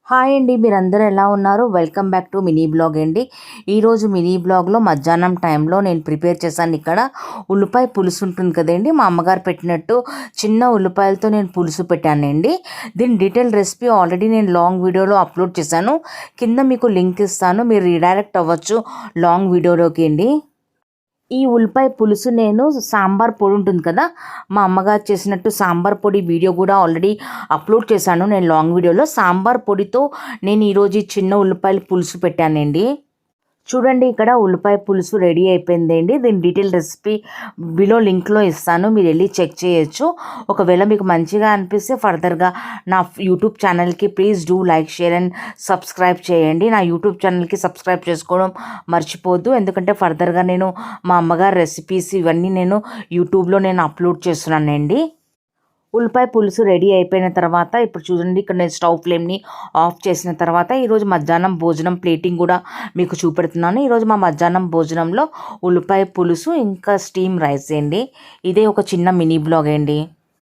Hi అండి, మీరందరూ ఎలా ఉన్నారు? Welcome back to mini blog అండి. ఈరోజు మినీ బ్లాగ్లో మధ్యాహ్నం టైంలో నేను ప్రిపేర్ చేశాను. ఇక్కడ ఉల్లిపాయ పులుసు ఉంటుంది కదండి, మా అమ్మగారు పెట్టినట్టు చిన్న ఉల్లిపాయలతో నేను పులుసు పెట్టానండి. దీని డీటెయిల్ రెసిపీ ఆల్రెడీ నేను లాంగ్ వీడియోలో అప్లోడ్ చేశాను. కింద మీకు లింక్ ఇస్తాను, మీరు రీడైరెక్ట్ అవ్వచ్చు లాంగ్ వీడియోలోకి అండి. ఈ ఉల్లిపాయ పులుసు నేను సాంబార్ పొడి ఉంటుంది కదా, మా అమ్మగారు చేసినట్టు సాంబార్ పొడి వీడియో కూడా ఆల్రెడీ అప్లోడ్ చేశాను నేను లాంగ్ వీడియోలో. సాంబార్ పొడితో నేను ఈరోజు ఈ చిన్న ఉల్లిపాయల పులుసు పెట్టానండి. చూడండి, ఇక్కడ ఉల్లిపాయ పులుసు రెడీ అయిపోయిందండి. దీని డీటెయిల్ రెసిపీ బిలో లింక్లో ఇస్తాను, మీరు వెళ్ళి చెక్ చేయొచ్చు. ఒకవేళ మీకు మంచిగా అనిపిస్తే ఫర్దర్గా నా యూట్యూబ్ ఛానల్కి please do like, share and subscribe చేయండి. నా యూట్యూబ్ ఛానల్కి సబ్స్క్రైబ్ చేసుకోవడం మర్చిపోద్దు, ఎందుకంటే ఫర్దర్గా నేను మా అమ్మగారి రెసిపీస్ ఇవన్నీ నేను యూట్యూబ్లో అప్లోడ్ చేస్తున్నానండి. ఉల్లిపాయ పులుసు రెడీ అయిపోయిన తర్వాత ఇప్పుడు చూడండి, ఇక్కడ నేను స్టవ్ ఫ్లేమ్ని ఆఫ్ చేసిన తర్వాత ఈరోజు మధ్యాహ్నం భోజనం ప్లేటింగ్ కూడా మీకు చూపెడుతున్నాను. ఈరోజు మా మధ్యాహ్నం భోజనంలో ఉల్లిపాయ పులుసు ఇంకా స్టీమ్ రైస్ అండి. ఇదే ఒక చిన్న మినీ బ్లాగ్ అండి.